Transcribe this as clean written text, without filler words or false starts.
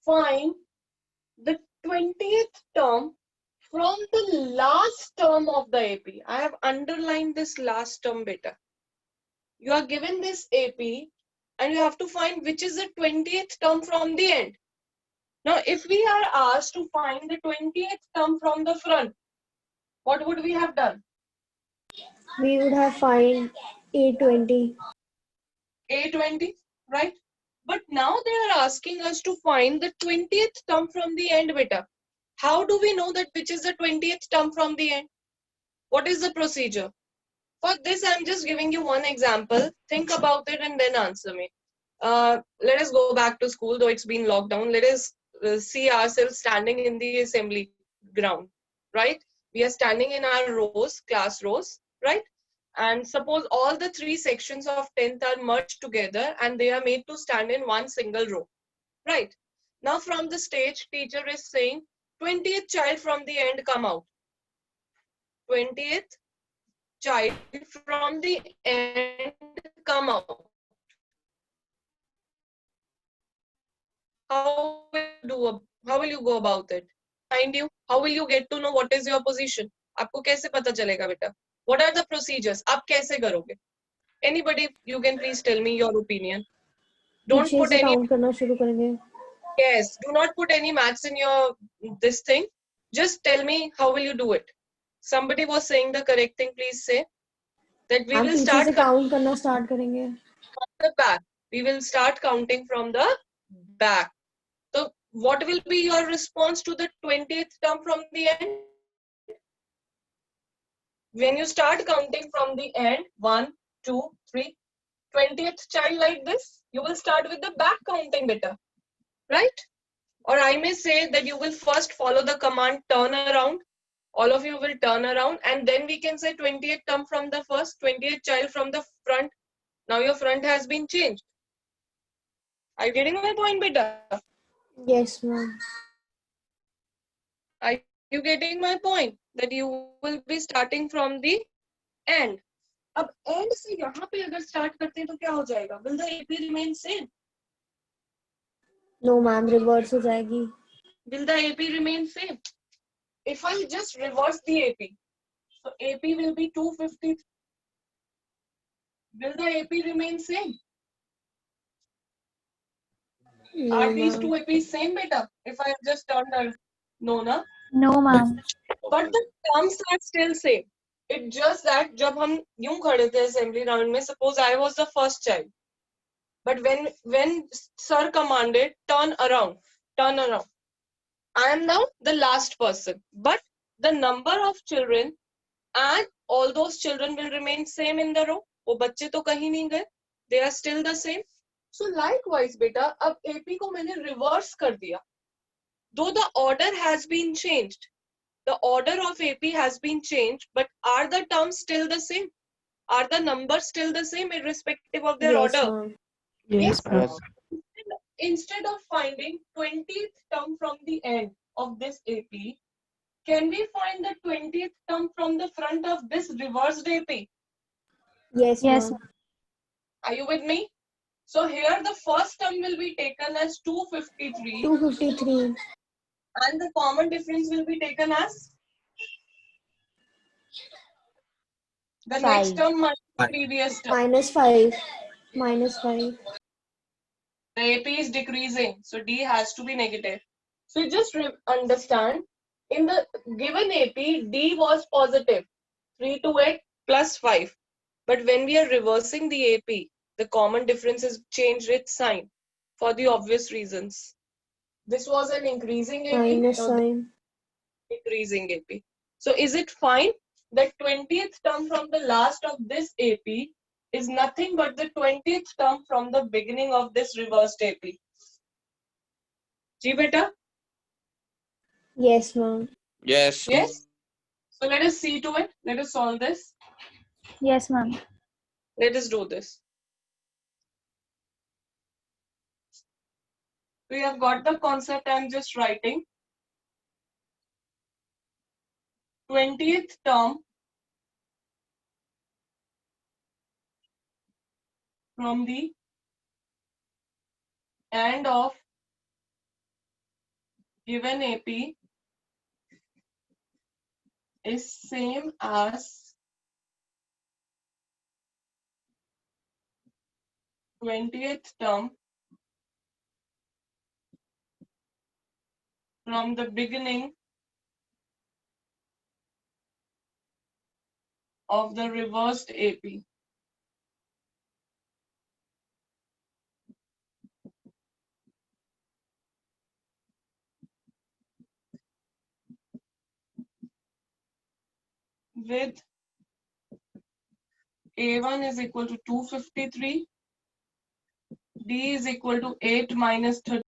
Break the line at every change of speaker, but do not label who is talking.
find the 20th term from the last term of the AP. I have underlined this last term beta. You are given this AP and you have to find which is the 20th term from the end. Now, if we are asked to find the 20th term from the front, what would we have done?
We would have find A20.
A20, right? But now they are asking us to find the 20th term from the end, beta. How do we know that which is the 20th term from the end? What is the procedure? For this, I'm just giving you one example. Think about it and then answer me. Let us go back to school, though it's been locked down. Let us see ourselves standing in the assembly ground, right? We are standing in our rows, class rows, right? And suppose all the three sections of 10th are merged together and they are made to stand in one single row, right? Now from the stage, teacher is saying, 20th child from the end come out. 20th child from the end come out. How will you go about it? Find you? How will you get to know what is your position? आपको कैसे पता चलेगा बेटा? What are the procedures? आप कैसे करोगे? Anybody, you can please tell me your opinion. Don't
पीछे
put
से
any.
काउंट करना शुरू करेंगे.
Yes, do not put any maths in your this thing. Just tell me how will you do it. Somebody was saying the correct thing. Please say that we
हम
will
पीछे
start
से count करना start करेंगे.
from the back. We will start counting from the back. So what will be your response to the 20th term from the end? When you start counting from the end, 1, 2, 3, 20th child like this, you will start with the back counting better, right? Or I may say that you will first follow the command turn around. All of you will turn around and then we can say 20th term from the first, 20th child from the front. Now your front has been changed. Are you getting my point, beta?
Yes, ma'am.
Are you getting my point? That you will be starting from the end. अब end से यहाँ पे अगर start करते हैं तो क्या हो जाएगा? Will the AP remain same?
No, ma'am. Reverse हो जाएगी.
Will the AP remain same? If I just reverse the AP, so AP will be 250. Will the AP remain same?
No,
Are these
ma'am.
two APs same, beta? If I just turned a no, na?
No, ma'am.
But the terms are still same. It's just that जब हम यूं खड़े थे assembly round में, suppose I was the first child. But when sir commanded turn around, I am now the last person. But the number of children and all those children will remain same in the row. वो बच्चे तो कहीं नहीं गए. They are still the same. So likewise, बेटा, अब AP को मैंने reverse कर दिया. Though the order has been changed, the order of AP has been changed, but are the terms still the same? Are the numbers still the same irrespective of their
Yes,
order?
ma'am.
Yes, ma'am.
Yes.
Instead of finding 20th term from the end of this AP, can we find the 20th term from the front of this reversed AP?
Yes,
Yes,
ma'am.
Are you with me? So here the first term will be taken as 253
253.
and the common difference will be taken as the next
5.
term minus
Five.
previous term.
Minus 5. Minus 5.
The AP is decreasing, so D has to be negative. So you just understand, in the given AP, D was positive, 328 plus 5. But when we are reversing the AP, the common difference is changed its sign for the obvious reasons. This was an increasing AP,
Minus
now
sign.
decreasing AP. So is it fine that 20th term from the last of this AP is nothing but the 20th term from the beginning of this reversed AP? Ji beta?
Yes, ma'am.
Yes.
Yes? So let us see to it. Let us solve this.
yes, ma'am.
Let us do this. We have got the concept. I'm just writing. 20th term from the end of given AP is same as 20th term from the beginning of the reversed AP. With A1 is equal to 253, D is equal to 8 minus 30.